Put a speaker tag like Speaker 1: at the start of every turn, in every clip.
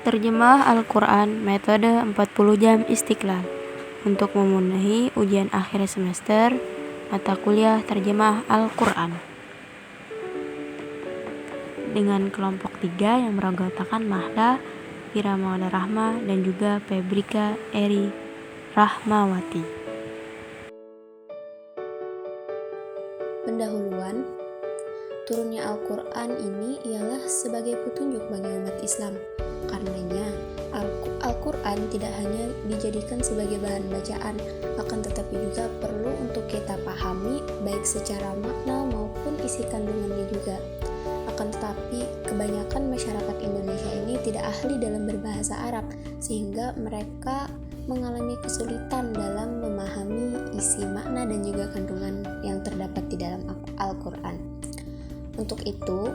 Speaker 1: Terjemah Al-Quran metode 40 jam Istiqlal untuk memenuhi ujian akhir semester mata kuliah terjemah Al-Quran dengan kelompok 3 yang beranggotakan Mahla, Fira Maulana Rahma, dan juga Febrika Eri Rahmawati.
Speaker 2: Pendahuluan, turunnya Al-Quran ini ialah sebagai petunjuk bagi umat Islam. Karenanya, Al-Quran tidak hanya dijadikan sebagai bahan bacaan, akan tetapi juga perlu untuk kita pahami baik secara makna maupun isi kandungannya juga. Akan tetapi, kebanyakan masyarakat Indonesia ini tidak ahli dalam berbahasa Arab, sehingga mereka mengalami kesulitan dalam memahami isi makna dan juga kandungan yang terdapat di dalam Al-Quran. Untuk itu,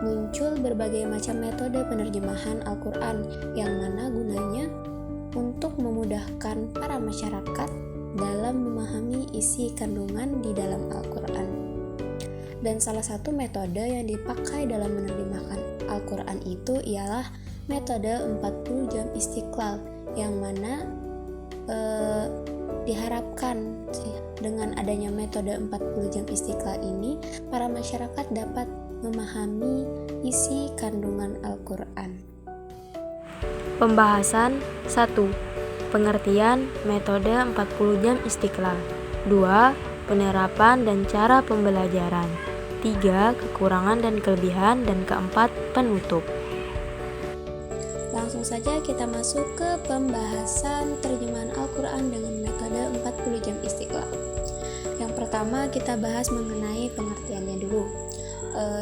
Speaker 2: muncul berbagai macam metode penerjemahan Al-Quran yang mana gunanya untuk memudahkan para masyarakat dalam memahami isi kandungan di dalam Al-Quran. Dan salah satu metode yang dipakai dalam menerjemahkan Al-Quran itu ialah metode 40 jam Istiqlal, yang mana diharapkan dengan adanya metode 40 jam Istiqlal ini para masyarakat dapat memahami isi kandungan Al-Quran.
Speaker 1: Pembahasan 1. Pengertian metode 40 jam Istiqlal. 2. Penerapan dan cara pembelajaran. 3. Kekurangan dan kelebihan. Dan keempat, penutup.
Speaker 2: Langsung saja kita masuk ke pembahasan terjemahan Al-Quran dengan metode 40 jam Istiqlal. Yang pertama kita bahas mengenai pengertiannya dulu.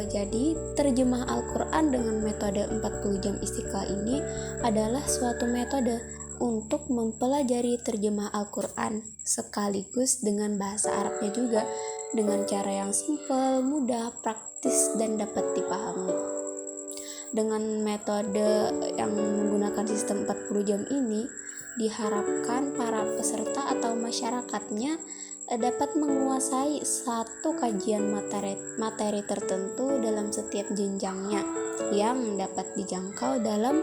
Speaker 2: Jadi terjemah Al-Quran dengan metode 40 jam Istiqlal ini adalah suatu metode untuk mempelajari terjemah Al-Quran sekaligus dengan bahasa Arabnya juga, dengan cara yang simpel, mudah, praktis, dan dapat dipahami. Dengan metode yang menggunakan sistem 40 jam ini, diharapkan para peserta atau masyarakatnya dapat menguasai satu kajian materi tertentu dalam setiap jenjangnya yang dapat dijangkau dalam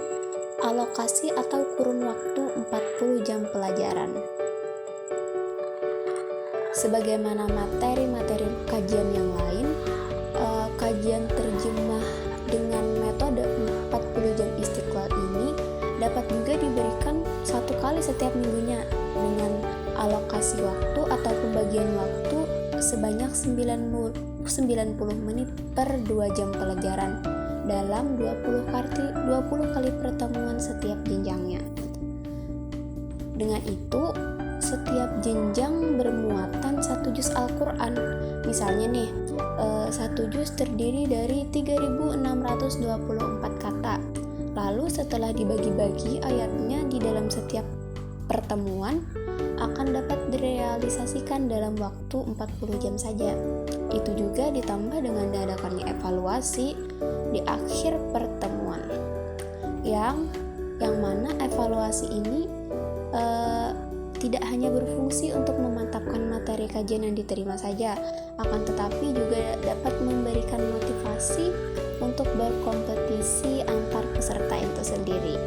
Speaker 2: alokasi atau kurun waktu 40 jam pelajaran. Sebagaimana materi-materi kajian yang lain, kajian terjemah dengan metode 40 jam Istiqlal ini dapat juga diberikan satu kali setiap minggunya dengan alokasi waktu atau pembagian waktu sebanyak 90 menit per 2 jam pelajaran dalam 20 kali pertemuan setiap jenjangnya. Dengan itu, setiap jenjang bermuatan 1 juz Al-Quran. Misalnya nih, 1 juz terdiri dari 3624 kata. Lalu setelah dibagi-bagi ayatnya di dalam setiap pertemuan akan dapat direalisasikan dalam waktu 40 jam saja. Itu juga ditambah dengan diadakannya evaluasi di akhir pertemuan. Yang mana evaluasi ini tidak hanya berfungsi untuk memantapkan materi kajian yang diterima saja, akan tetapi juga dapat memberikan motivasi untuk berkompetisi antar peserta itu sendiri.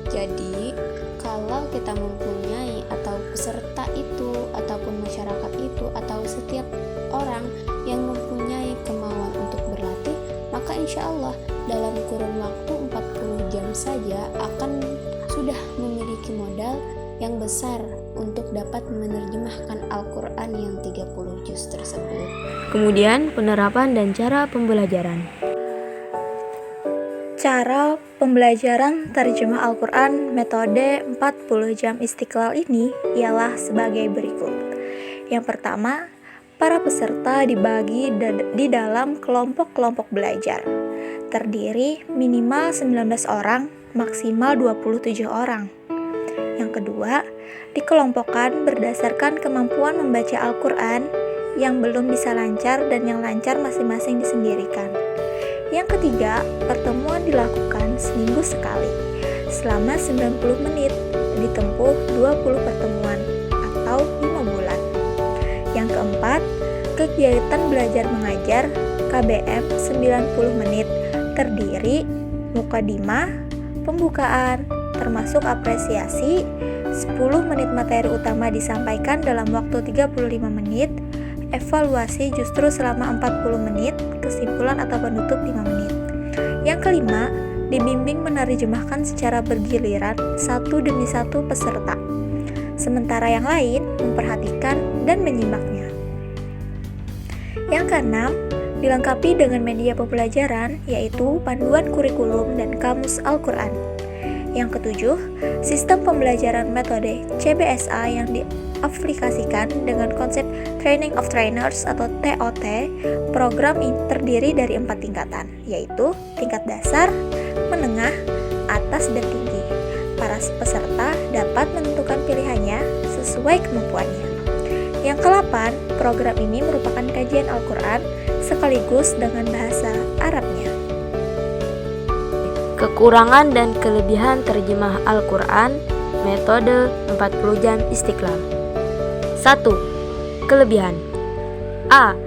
Speaker 2: Jadi, kalau kita mempunyai atau peserta itu ataupun masyarakat itu atau setiap orang yang mempunyai kemauan untuk berlatih, maka insya Allah dalam kurun waktu 40 jam saja akan sudah memiliki modal yang besar untuk dapat menerjemahkan Al-Quran yang 30 juz tersebut.
Speaker 1: Kemudian penerapan dan cara pembelajaran.
Speaker 3: Cara pembelajaran terjemah Al-Quran metode 40 jam Istiqlal ini ialah sebagai berikut. Yang pertama, para peserta dibagi di dalam kelompok-kelompok belajar. Terdiri minimal 19 orang, maksimal 27 orang. Yang kedua, dikelompokkan berdasarkan kemampuan membaca Al-Quran yang belum bisa lancar dan yang lancar masing-masing disendirikan. Yang ketiga, pertemuan dilakukan seminggu sekali selama 90 menit, ditempuh 20 pertemuan atau 5 bulan. Yang keempat, kegiatan belajar mengajar KBM 90 menit terdiri mukadimah, pembukaan, termasuk apresiasi, 10 menit materi utama disampaikan dalam waktu 35 menit, evaluasi justru selama 40 menit, kesimpulan atau penutup 5 menit. Yang kelima, dibimbing menerjemahkan secara bergiliran satu demi satu peserta, sementara yang lain memperhatikan dan menyimaknya. Yang keenam, dilengkapi dengan media pembelajaran yaitu panduan kurikulum dan kamus Al-Quran. Yang ketujuh, sistem pembelajaran metode CBSA yang diaplikasikan dengan konsep Training of Trainers atau TOT. Program ini terdiri dari 4 tingkatan, yaitu tingkat dasar, menengah, atas, dan tinggi. Para peserta dapat menentukan pilihannya sesuai kemampuannya. Yang ke-8, program ini merupakan kajian Al-Quran sekaligus dengan bahasa Arabnya.
Speaker 1: Kekurangan dan kelebihan terjemah Al-Quran, metode 40 jam Istiqlal. 1. Kelebihan. A.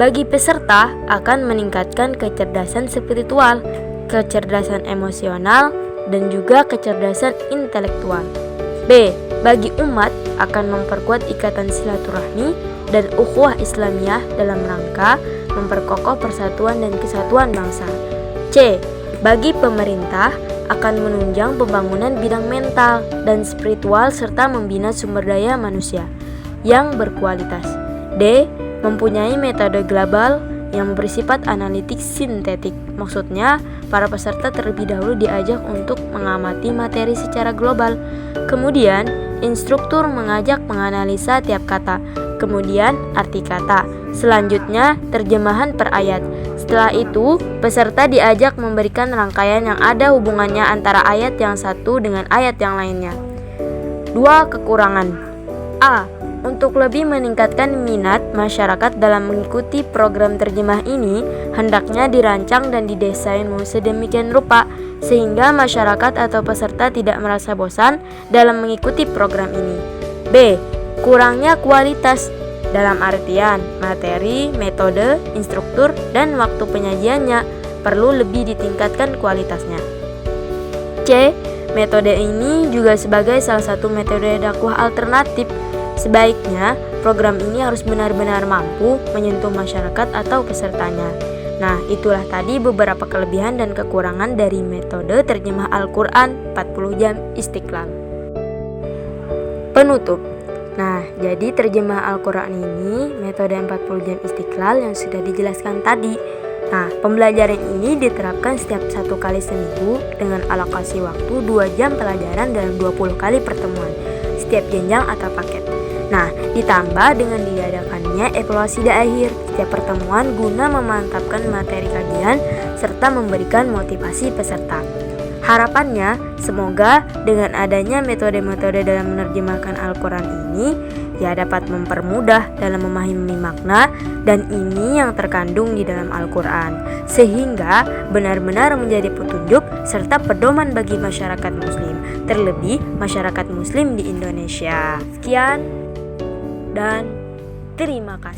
Speaker 1: Bagi peserta akan meningkatkan kecerdasan spiritual, kecerdasan emosional, dan juga kecerdasan intelektual. B. Bagi umat akan memperkuat ikatan silaturahmi dan ukhuwah Islamiyah dalam rangka memperkokoh persatuan dan kesatuan bangsa. C. Bagi pemerintah akan menunjang pembangunan bidang mental dan spiritual serta membina sumber daya manusia yang berkualitas. D. Mempunyai metode global yang bersifat analitik sintetik. Maksudnya, para peserta terlebih dahulu diajak untuk mengamati materi secara global. Kemudian, instruktur mengajak menganalisa tiap kata. Kemudian, arti kata. Selanjutnya, terjemahan per ayat. Setelah itu, peserta diajak memberikan rangkaian yang ada hubungannya antara ayat yang satu dengan ayat yang lainnya. 2. Kekurangan. A. Untuk lebih meningkatkan minat masyarakat dalam mengikuti program terjemah ini, hendaknya dirancang dan didesain sedemikian rupa sehingga masyarakat atau peserta tidak merasa bosan dalam mengikuti program ini. B. Kurangnya kualitas dalam artian materi, metode, instruktur, dan waktu penyajiannya perlu lebih ditingkatkan kualitasnya. C. Metode ini juga sebagai salah satu metode dakwah alternatif. Sebaiknya, program ini harus benar-benar mampu menyentuh masyarakat atau pesertanya. Nah, itulah tadi beberapa kelebihan dan kekurangan dari metode terjemah Al-Quran 40 jam Istiqlal. Penutup. Nah, jadi terjemah Al-Quran ini metode 40 jam Istiqlal yang sudah dijelaskan tadi. Nah, pembelajaran ini diterapkan setiap 1 kali seminggu dengan alokasi waktu 2 jam pelajaran dalam 20 kali pertemuan setiap jenjang atau paket. Nah, ditambah dengan diadakannya evaluasi di akhir setiap pertemuan guna memantapkan materi kajian serta memberikan motivasi peserta. Harapannya, semoga dengan adanya metode-metode dalam menerjemahkan Al-Quran ini dapat mempermudah dalam memahami makna dan ini yang terkandung di dalam Al-Quran, sehingga benar-benar menjadi petunjuk serta pedoman bagi masyarakat muslim, terlebih masyarakat muslim di Indonesia. Sekian dan terima kasih.